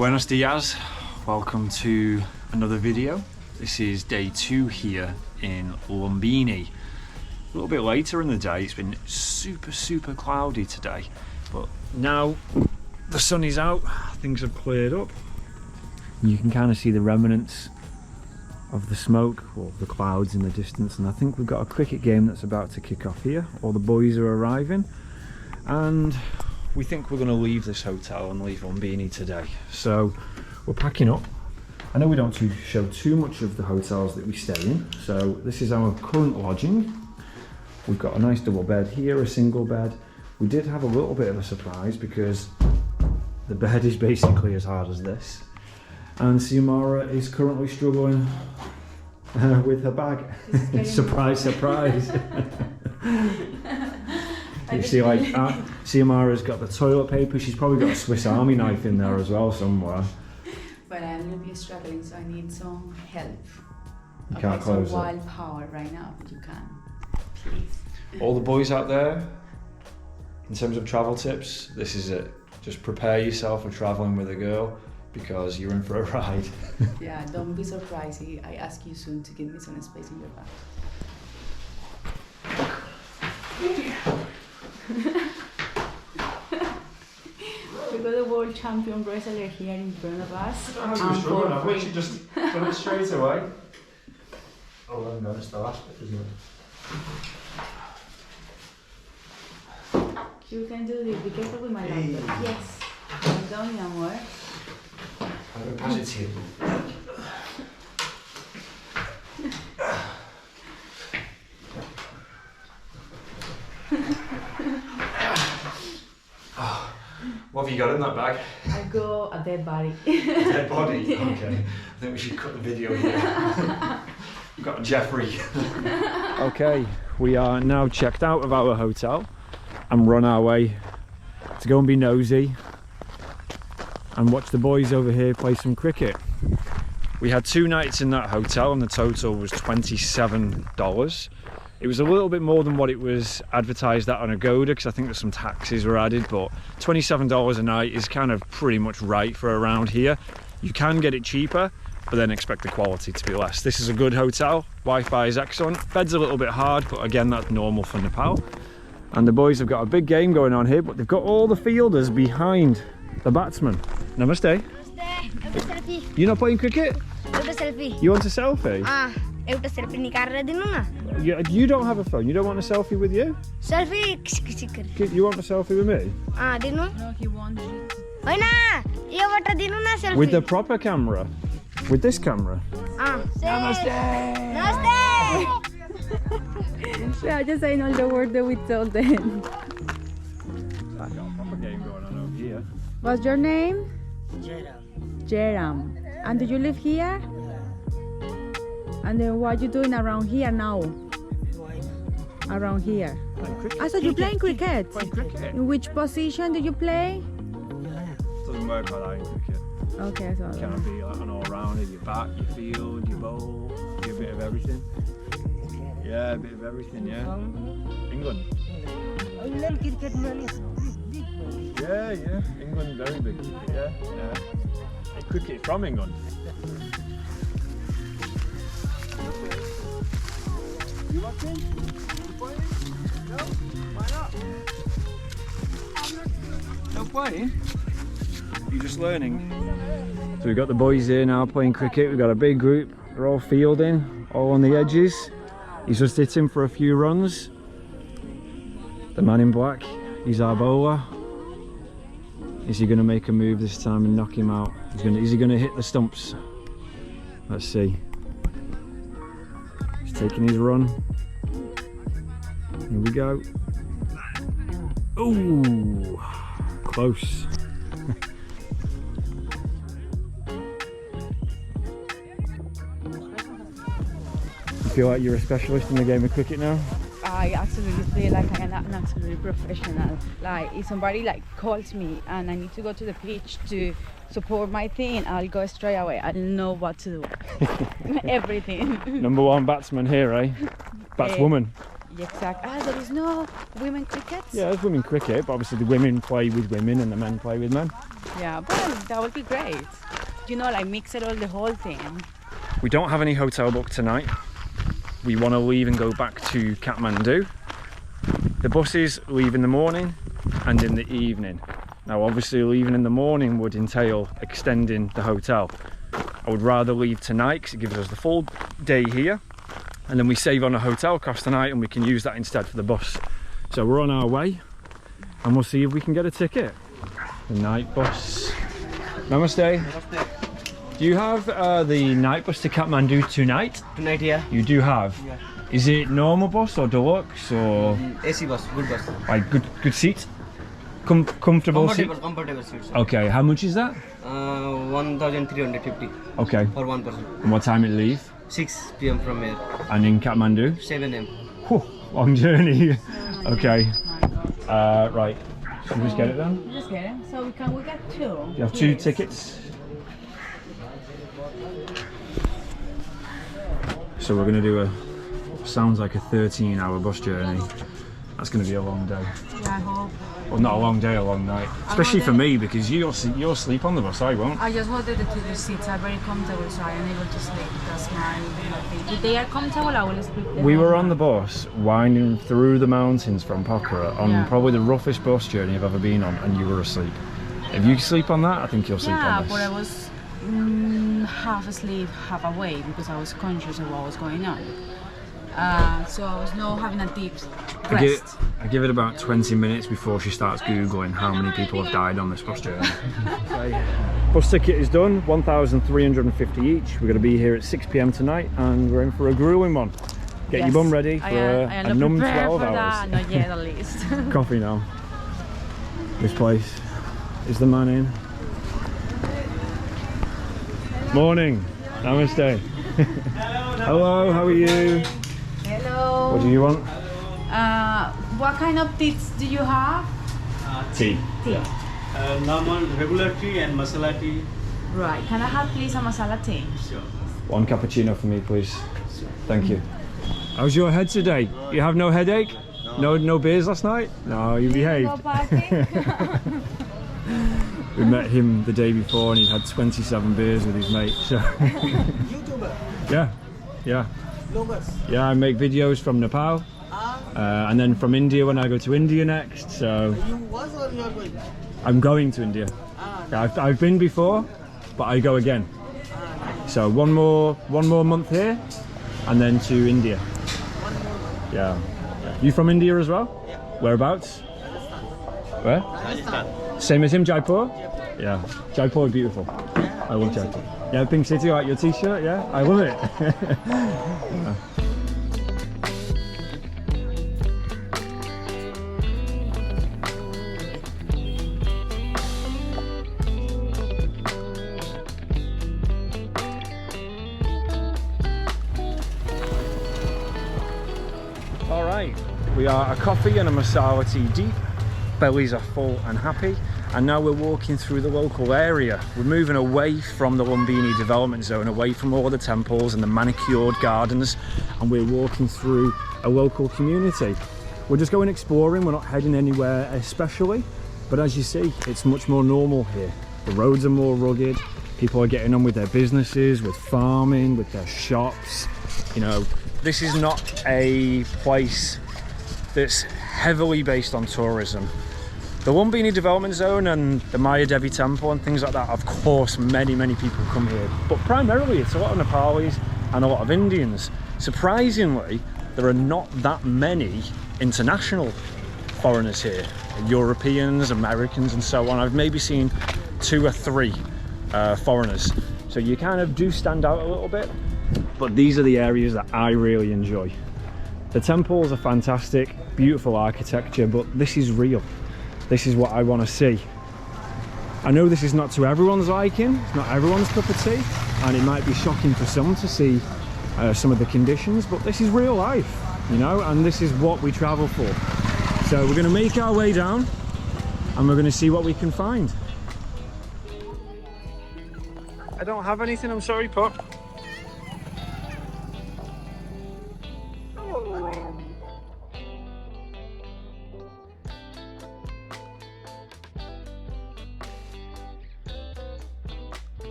Buenos dias, welcome to another video. This is day 2 here in Lumbini. A little bit later in the day, it's been super cloudy today, but now the sun is out, things have cleared up. You can kind of see the remnants of the smoke or the clouds in the distance, and I think we've got a cricket game that's about to kick off here. All the boys are arriving and we think we're going to leave this hotel and leave Lumbini today. So we're packing up. I know we don't show too much of the hotels that we stay in, so this is our current lodging. We've got a nice double bed here, a single bed. We did have a little bit of a surprise because the bed is basically as hard as this, and Xiomara is currently struggling with her bag. Surprise, surprise. You see, like, Xiomara's got the toilet paper. She's probably got a Swiss Army knife in there as well somewhere. But I'm really struggling, so I need some help. You can't close it. Wild power right now, but you can, please. All the boys out there, in terms of travel tips, this is it. Just prepare yourself for traveling with a girl, because you're in for a ride. Yeah, don't be surprised. I ask you soon to give me some space in your bag. We got a world champion wrestler here in front of us. I was struggling. I've actually just done it straight away. Oh, I know, it's the last bit, isn't it? You can do this. Be careful with my laptop. Yes. I'm done, mi amor. I'm going to pass it to you. What have you got in that bag? I got a dead body. A dead body? Okay. I think we should cut the video here. We've got Jeffrey. Okay, we are now checked out of our hotel and run our way to go and be nosy and watch the boys over here play some cricket. We had 2 nights in that hotel and the total was $27. It was a little bit more than what it was advertised at on Agoda, because I think that some taxes were added, but $27 a night is kind of pretty much right for around here. You can get it cheaper, but then expect the quality to be less. This is a good hotel, Wi-Fi is excellent, bed's a little bit hard, but again, that's normal for Nepal. And the boys have got a big game going on here, but they've got all the fielders behind the batsman. Namaste. Namaste. You're not playing cricket? Selfie. You want a selfie? You don't have a phone? You don't want a selfie with you? Selfie. You want a selfie with me? No, he won't. With the proper camera? With this camera? Namaste. Yeah, just saying all the word that we told them. I've got a proper game going on over here. What's your name? Jeram. And do you live here? And then what are you doing around here now? Around here. So you're playing cricket? Playing cricket. In which position do you play? Doesn't work like that in cricket. Okay, so You can't be like an all-rounder. You bat, you field, you bowl, you do a bit of everything. Yeah, a bit of everything, yeah. England. Yeah. England, very big cricket, yeah. Hey, cricket from England. You watching? You playing? No? Why not? No playing? You're just learning. So we've got the boys here now playing cricket. We've got a big group. They're all fielding, all on the edges. He's just hit him for a few runs. The man in black, he's our bowler. Is he going to make a move this time and knock him out? Is he going to hit the stumps? Let's see. He's taking his run. Here we go. Ooh, close. You feel like you're a specialist in the game of cricket now? I absolutely feel like I am an absolute professional. Like if somebody like calls me and I need to go to the pitch to support my team, I'll go straight away. I'll know what to do. Everything. Number 1 batsman here, eh? Batswoman. Exactly. Ah, there is no women cricket? Yeah, there's women cricket, but obviously the women play with women and the men play with men. Yeah, but that would be great. You know, like mix it all, the whole thing. We don't have any hotel booked tonight. We want to leave and go back to Kathmandu. The buses leave in the morning and in the evening. Now obviously leaving in the morning would entail extending the hotel. I would rather leave tonight because it gives us the full day here, and then we save on a hotel cost tonight and we can use that instead for the bus. So we're on our way and we'll see if we can get a ticket. The night bus. Namaste. Namaste. Do you have the night bus to Kathmandu tonight? Tonight, yeah. You do have? Yeah. Is it normal bus or deluxe or AC bus, good bus. like good seat? Comfortable seat? Comfortable seats. Okay, how much is that? 1,350 Okay. for one person. And what time it leave? 6 p.m. from here. And in Kathmandu? 7 a.m. Whew, long journey. Okay. Right. Should we just get it then? Just get it. So we get two. You have two tickets. So we're gonna do sounds like a 13-hour bus journey. That's gonna be a long day. Yeah, I hope. Well, not a long day, a long night. Especially for me, because you'll sleep on the bus, I won't. I just wanted the seats are very comfortable, so I am able to sleep. That's my thing. If they are comfortable, I will sleep. We were on the bus winding through the mountains from Pokhara on probably the roughest bus journey I've ever been on, and you were asleep. If you sleep on that, I think you'll sleep on this. Yeah, but I was half asleep, half awake because I was conscious of what was going on. So I was not having a deep rest. I give it about 20 minutes before she starts Googling how many people have died on this bus journey. Bus ticket is done, 1,350 each. We're going to be here at 6 p.m. tonight and we're in for a grueling one. Get your bum ready for a numb 12 hours. Not yet, at least. Coffee now. This place is the man in. Morning. Namaste. Hello, how are you? Hello. What do you want? What kind of teas do you have? Tea. Normal regular tea and masala tea. Right. Can I have please a masala tea? Sure. One cappuccino for me, please. Thank you. How's your head today? You have no headache? No beers last night? No, you behaved. We met him the day before and he'd had 27 beers with his mate. So YouTuber. Yeah. Vloggers. Yeah, I make videos from Nepal. And then from India when I go to India next. So You was or you are going? I'm going to India. Yeah, I've been before, but I go again. So one more month here, and then to India. Yeah. You from India as well? Yeah. Whereabouts? Where? Rajasthan. Same as him, Jaipur? Yeah. Jaipur is beautiful. I love Jaipur. Yeah, Pink City, like your t-shirt, yeah? I love it. Yeah. All right, we are a coffee and a masala tea deep. Bellies are full and happy. And now we're walking through the local area. We're moving away from the Lumbini development zone, away from all the temples and the manicured gardens, and we're walking through a local community. We're just going exploring, we're not heading anywhere especially, but as you see, it's much more normal here. The roads are more rugged, people are getting on with their businesses, with farming, with their shops. You know, this is not a place that's heavily based on tourism. The Lumbini development zone and the Maya Devi temple and things like that, of course, many people come here, but primarily it's a lot of Nepalis and a lot of Indians. Surprisingly, there are not that many international foreigners here, Europeans, Americans and so on. I've maybe seen 2 or 3 foreigners, so you kind of do stand out a little bit, but these are the areas that I really enjoy. The temples are fantastic, beautiful architecture, but this is real. This is what I want to see. I know this is not to everyone's liking, it's not everyone's cup of tea, and it might be shocking for some to see some of the conditions, but this is real life, you know, and this is what we travel for. So we're going to make our way down and we're going to see what we can find. I don't have anything, I'm sorry, Pop.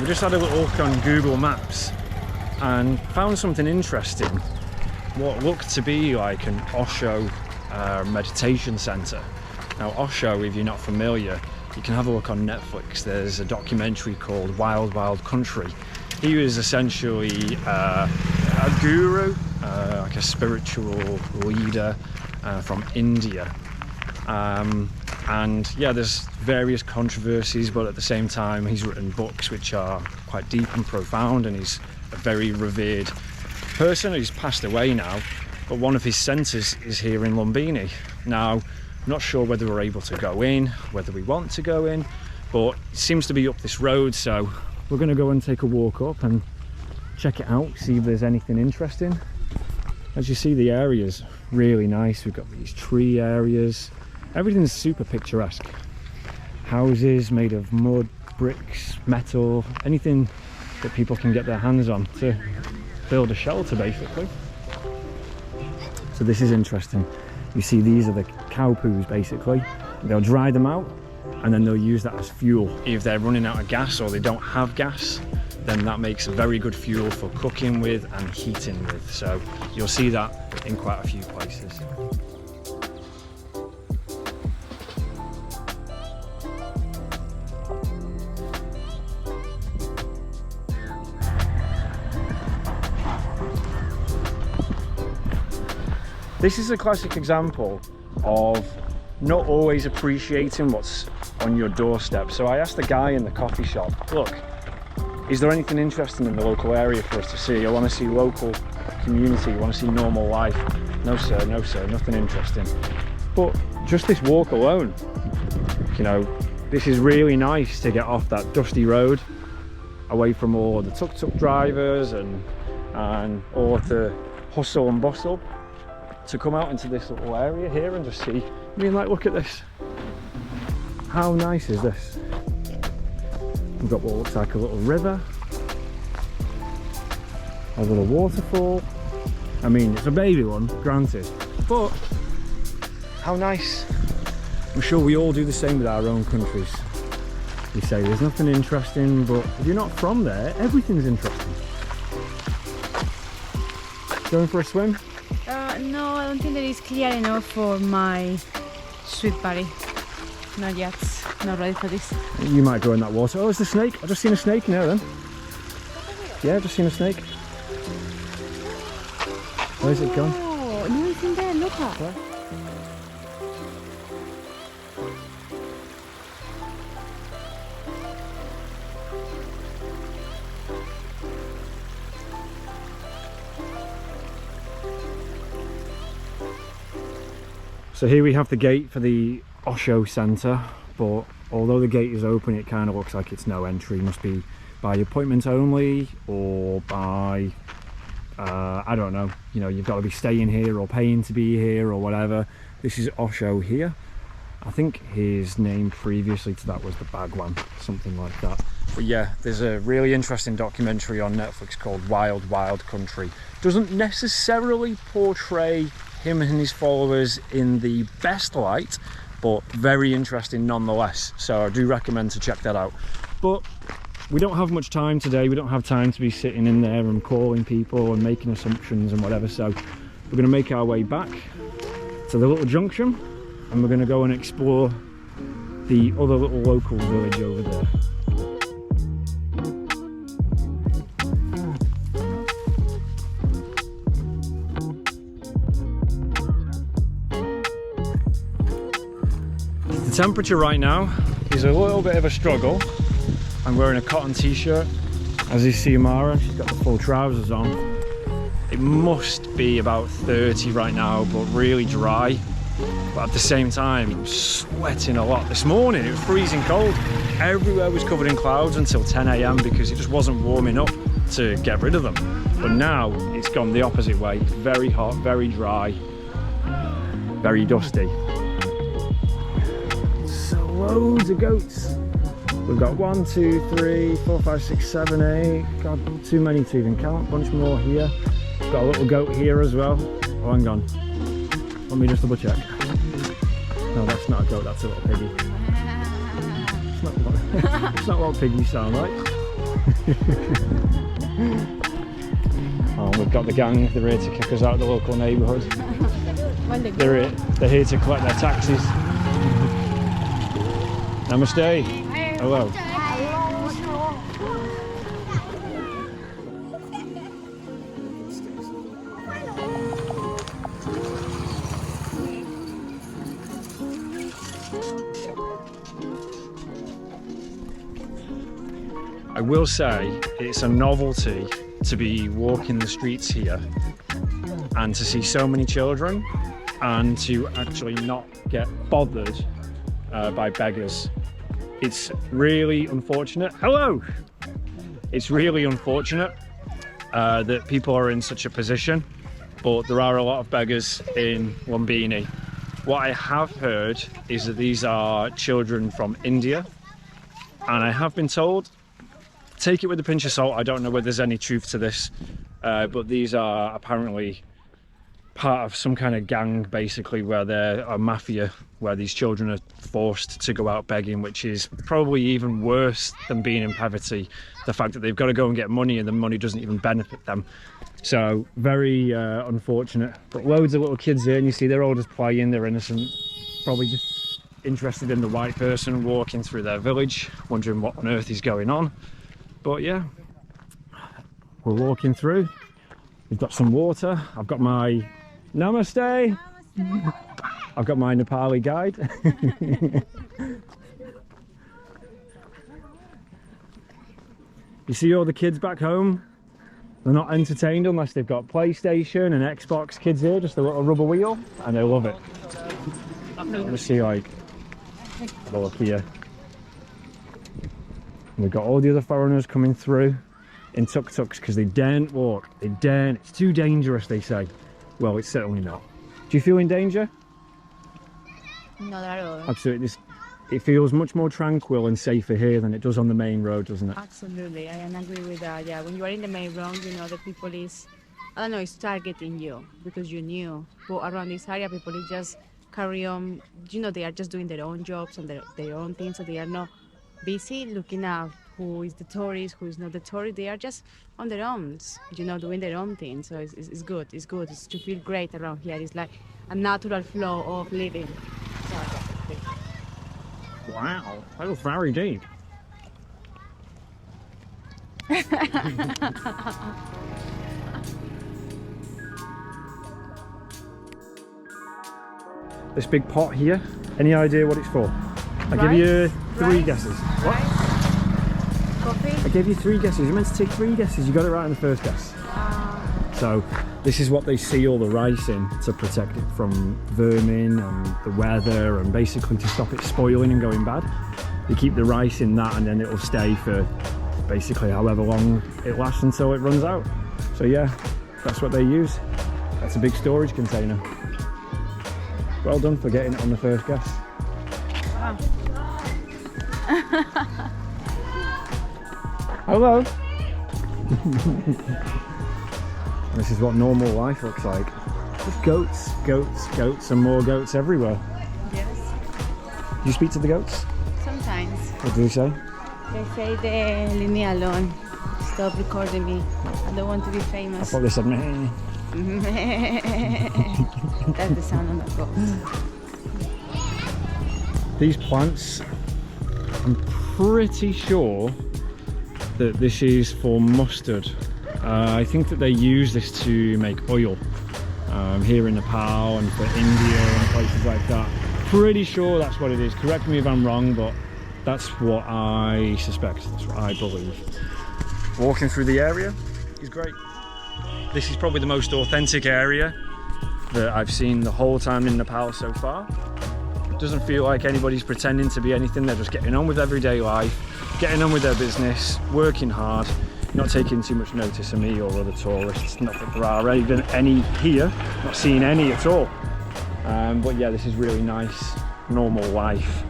We just had a little look on Google Maps and found something interesting. What looked to be like an Osho meditation centre. Now Osho, if you're not familiar, you can have a look on Netflix. There's a documentary called Wild Wild Country. He was essentially a guru, like a spiritual leader from India. And yeah, there's various controversies, but at the same time he's written books which are quite deep and profound, and he's a very revered person. He's passed away now, but one of his centres is here in Lumbini. Now, I'm not sure whether we're able to go in, whether we want to go in, but it seems to be up this road, so we're going to go and take a walk up and check it out, see if there's anything interesting. As you see, the area's really nice. We've got these tree areas. Everything's super picturesque. Houses made of mud, bricks, metal, anything that people can get their hands on to build a shelter, basically. So this is interesting. You see, these are the cow poos, basically. They'll dry them out and then they'll use that as fuel. If they're running out of gas or they don't have gas, then that makes a very good fuel for cooking with and heating with. So you'll see that in quite a few places. This is a classic example of not always appreciating what's on your doorstep. So I asked the guy in the coffee shop, look, is there anything interesting in the local area for us to see? I want to see local community, I want to see normal life. No sir, nothing interesting. But just this walk alone, you know, this is really nice to get off that dusty road, away from all the tuk-tuk drivers and all of the hustle and bustle, to come out into this little area here and just see. I mean, like, look at this. How nice is this? We've got what looks like a little river, a little waterfall. I mean, it's a baby one, granted, but how nice. I'm sure we all do the same with our own countries. We say there's nothing interesting, but if you're not from there, everything's interesting. Going for a swim? No, I don't think that it's clear enough for my sweet body. Not yet, not ready for this. You might go in that water. Oh, it's the snake. I've just seen a snake in there then. Yeah, I've just seen a snake. Where's it gone? Oh, no, it's in there, look at it. So here we have the gate for the Osho Centre, but although the gate is open, it kind of looks like it's no entry. It must be by appointment only, or by, I don't know, you know, you've got to be staying here or paying to be here or whatever. This is Osho here. I think his name previously to that was the Bhagwan, something like that. But yeah, there's a really interesting documentary on Netflix called Wild Wild Country. Doesn't necessarily portray him and his followers in the best light, but very interesting nonetheless. So I do recommend to check that out. But we don't have much time today. We don't have time to be sitting in there and calling people and making assumptions and whatever. So we're going to make our way back to the little junction, and we're going to go and explore the other little local village over there. The temperature right now is a little bit of a struggle. I'm wearing a cotton t-shirt. As is Xiomara, she's got the full trousers on. It must be about 30 right now, but really dry. But at the same time, I'm sweating a lot. This morning it was freezing cold. Everywhere was covered in clouds until 10 AM because it just wasn't warm enough to get rid of them. But now it's gone the opposite way. Very hot, very dry, very dusty. Loads of goats. We've got 1, 2, 3, 4, 5, 6, 7, 8. God, too many to even count. Bunch more here. Got a little goat here as well. Oh, hang on. Let me just double check. No, that's not a goat. That's a little piggy. It's not what piggies sound like. Oh, we've got the gang. They're here to kick us out of the local neighbourhood. They're here to collect their taxis. Namaste. Hello. I will say it's a novelty to be walking the streets here and to see so many children and to actually not get bothered by beggars. It's really unfortunate. Hello! It's really unfortunate that people are in such a position, but there are a lot of beggars in Lumbini. What I have heard is that these are children from India, and I have been told, take it with a pinch of salt, I don't know whether there's any truth to this, but these are apparently part of some kind of gang, basically, where they're a mafia, where these children are forced to go out begging, which is probably even worse than being in poverty. The fact that they've got to go and get money and the money doesn't even benefit them. So very unfortunate. But loads of little kids here, and you see they're all just playing, they're innocent, probably just interested in the white person walking through their village, wondering what on earth is going on. But yeah, we're walking through. We've got some water. I've got my Namaste. I've got my Nepali guide. You see all the kids back home? They're not entertained unless they've got PlayStation and Xbox. Kids here, just a little rubber wheel, and they love it. Let's see, like, have a look here. We've got all the other foreigners coming through in tuk-tuks because they daren't walk. They daren't. It's too dangerous, they say. Well, it's certainly not. Do you feel in danger? Not at all. Absolutely. It feels much more tranquil and safer here than it does on the main road, doesn't it? Absolutely, I agree with that. Yeah, when you are in the main road, you know the people is, I don't know, it's targeting you because you're new. But around this area, people is just carry on. You know, they are just doing their own jobs and their own things, so they are not busy looking at who is the tourist, who is not the tourist. They are just on their own, you know, doing their own thing. So it's good. It's good. It's to feel great around here. It's like a natural flow of living. So, wow, that was very deep. This big pot here, any idea what it's for? I give you three guesses. What? Coffee? I gave you three guesses. You're meant to take three guesses. You got it right in the first guess. So this is what they seal the rice in to protect it from vermin and the weather, and basically to stop it spoiling and going bad. They keep the rice in that, and then it'll stay for basically however long it lasts until it runs out. So yeah, that's what they use. That's a big storage container. Well done for getting it on the first guess. Wow. Hello. This is what normal life looks like. Just goats, goats, goats, and more goats everywhere. Yes. Do you speak to the goats? Sometimes. What do they say? They say they leave me alone. Stop recording me. I don't want to be I famous. thought they said meh. That's the sound of the goats. These plants, I'm pretty sure that this is for mustard. I think that they use this to make oil here in Nepal and for India and places like that. Pretty sure that's what it is. Correct me if I'm wrong, but that's what I suspect. That's what I believe. Walking through the area is great. This is probably the most authentic area that I've seen the whole time in Nepal so far. It doesn't feel like anybody's pretending to be anything. They're just getting on with everyday life, getting on with their business, working hard, not taking too much notice of me or other tourists. Not that there are even any here, not seeing any at all. But yeah, this is really nice, normal life.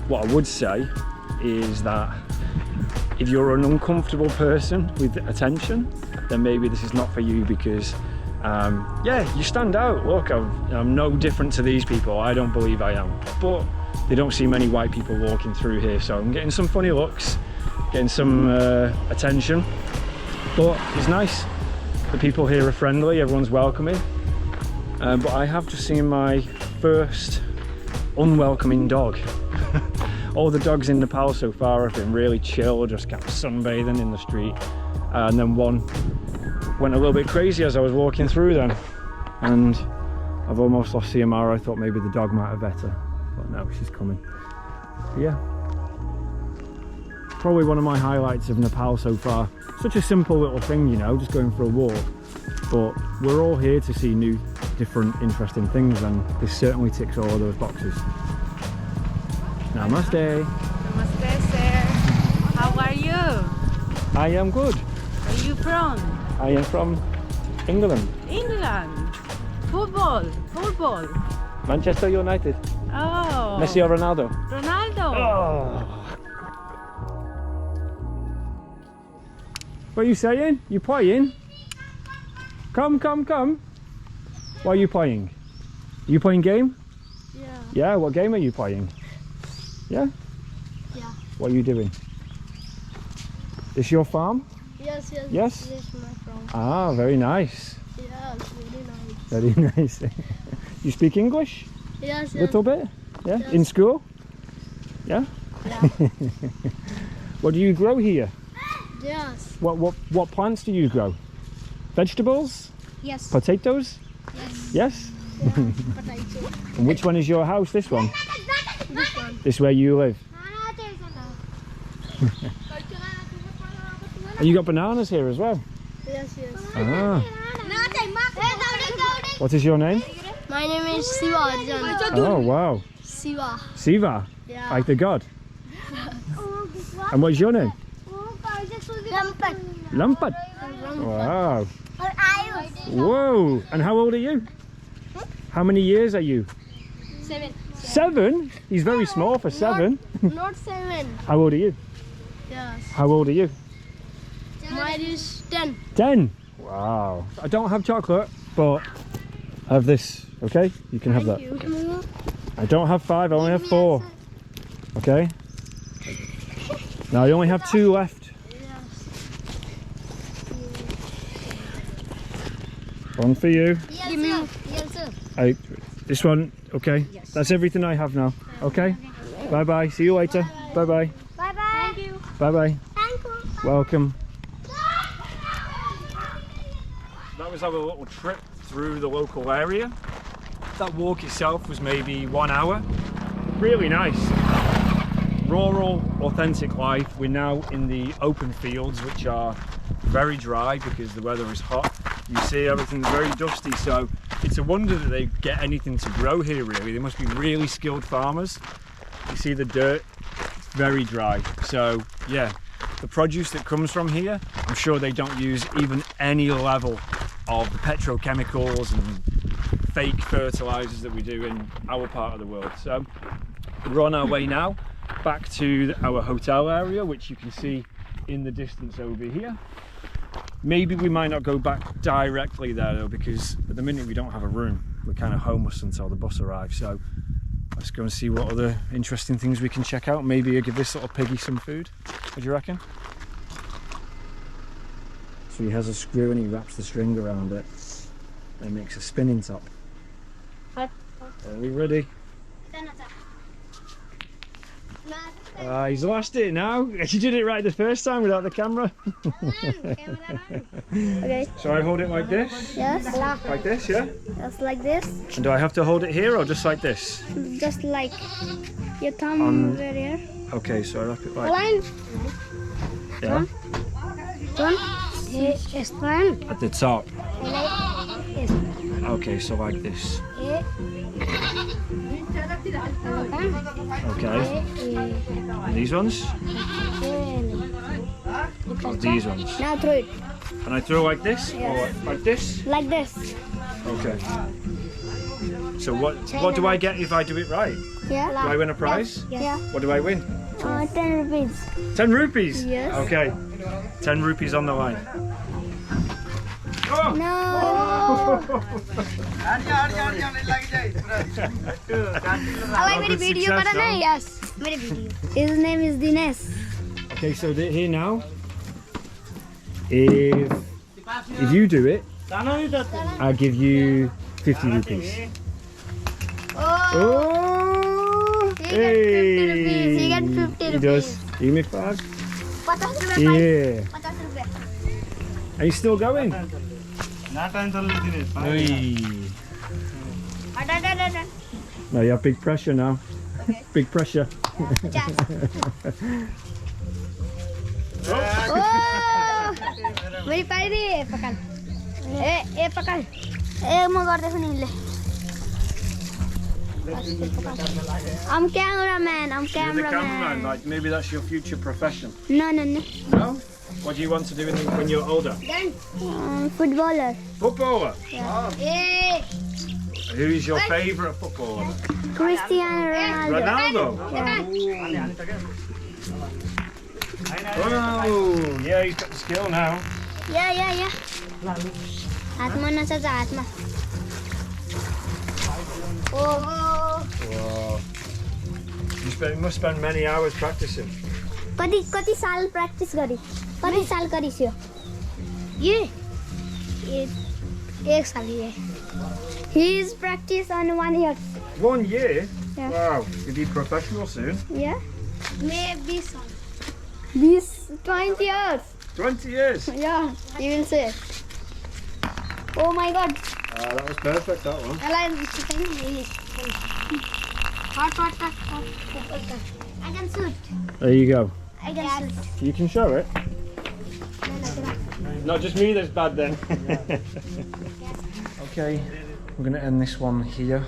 What I would say is that if you're an uncomfortable person with attention, then maybe this is not for you, because yeah, you stand out. Look, I'm no different to these people. I don't believe I am, but they don't see many white people walking through here, so I'm getting some funny looks. getting some attention. But it's nice. The people here are friendly, everyone's welcoming. But I have just seen my first unwelcoming dog. All the dogs in Nepal so far have been really chill, just kind of sunbathing in the street. And then one went a little bit crazy as I was walking through them. And I've almost lost Xiomara. I thought maybe the dog might have better, but no, she's coming. But yeah, probably one of my highlights of Nepal so far. Such a simple little thing, you know, just going for a walk. But we're all here to see new, different, interesting things, and this certainly ticks all of those boxes. Namaste. Namaste, sir. How are you? I am good. Where are you from? I am from England. England. Football. Manchester United. Oh. Messi or Ronaldo? Ronaldo. Oh. What are you saying? You playing? Come. What are you playing? Are you playing game? Yeah. Yeah, what game are you playing? Yeah? Yeah. What are you doing? This your farm? Yes. Yes? Yes, my friend. Ah, very nice. Yes, very nice. Very nice. You speak English? Yes. Little bit? Yeah? Yes. In school? Yeah? Yeah. What do you grow here? Yes. What plants do you grow? Vegetables? Yes. Potatoes? Yes. Yes? Potato. And which one is your house? This one? This one. This where you live? And you got bananas here as well? Yes. Ah. What is your name? My name is Siva Arjan. Oh wow. Siva. Siva? Yeah. Like the god? And what's your name? Lampat. Wow. Whoa. And how old are you? How many years are you? 7. 7? He's very small for 7. Not 7. How old are you? Yes. How old are you? Mine is 10. 10. Wow. I don't have chocolate, but I have this. Okay? You can have that. Thank you. I don't have 5, I only have 4. Okay? Now I only have 2 left. One for you. Give me. Yes, sir. This one, okay? Yes. That's everything I have now. Okay? Bye bye. See you later. Bye bye. Bye bye. Thank you. Bye bye. Thank you. Welcome. That was our little trip through the local area. That walk itself was maybe 1 hour. Really nice. Rural, authentic life. We're now in the open fields, which are very dry because the weather is hot. You see everything's very dusty, so it's a wonder that they get anything to grow here really. They must be really skilled farmers. You see the dirt, it's very dry. So yeah, the produce that comes from here, I'm sure they don't use even any level of the petrochemicals and fake fertilizers that we do in our part of the world. So we're on our way now back to our hotel area, which you can see in the distance over here. Maybe we might not go back directly there though, because at the minute we don't have a room. We're kind of homeless until the bus arrives. So let's go and see what other interesting things we can check out. Maybe I'll give this little piggy some food. What do you reckon? So he has a screw and he wraps the string around it and makes a spinning top. Are we ready? He's lost it now. You did it right the first time without the camera. Okay. So I hold it like this? Yes. Like this, yeah? Just like this. And do I have to hold it here or just like this? Just like your thumb over here. Okay, so I wrap it like... Line. Yeah? One. At the top. Okay, so like this. Okay. And these ones? Oh, these ones. Now throw it. And I throw like this? Or like this? Like this. Okay. So what do I get if I do it right? Yeah. Do I win a prize? Yeah. What do I win? 10 rupees. 10 rupees? Yes. Okay. 10 rupees on the line. Oh! No. That was video successful. Yes. His name is Dinesh. Okay, so here now, if you do it, I'll give you 50 rupees. Oh! Hey! You get 50 rupees. He does. Give me 5. 50 rupees. Yeah. 50 rupees. Are you still going? Hey. No, you have big pressure now. Okay. Big pressure. 50. Oh! मेरी पारी दे पकड़ ए पकड़ ए मैं कर देखो नहीं ले I'm cameraman. I'm You're the cameraman, cameraman. like maybe that's your future profession. No. No? What do you want to do when you're older? Footballer. Footballer? Yeah. Who is your favourite footballer? Cristiano Ronaldo. Ronaldo? Oh, yeah, he's got the skill now. Yeah. Atma na sa atma. Oh. Wow. You must spend many hours practicing. कति साल practice गरी? कति साल गरिसयो? ये 1 साल ये. He's practice on 1 year. 1 year? Yeah. Wow, you'll be professional soon. Yeah. Maybe 20 years. 20 years? Yeah, you will say. Oh my God. That was perfect, that one. Hot. I can shoot. There you go. I can shoot. You can show it. Not just me that's bad then. Okay, we're going to end this one here.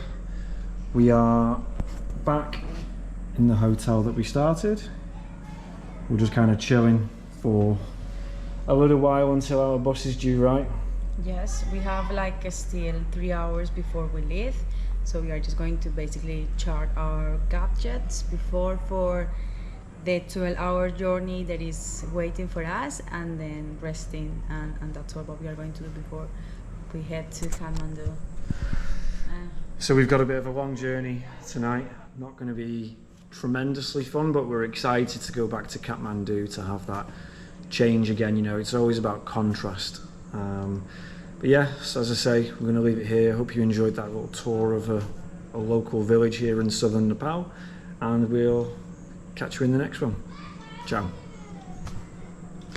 We are back in the hotel that we started. We're just kind of chilling for a little while until our bus is due, right? Yes, we have like still 3 hours before we leave, so we are just going to basically charge our gadgets before for the 12-hour journey that is waiting for us, and then resting, and that's all what we are going to do before we head to Kathmandu. So we've got a bit of a long journey tonight. Not going to be tremendously fun, but we're excited to go back to Kathmandu to have that change again. You know, it's always about contrast. But yeah, so as I say, we're going to leave it here. I hope you enjoyed that little tour of a local village here in southern Nepal, and we'll catch you in the next one. Ciao.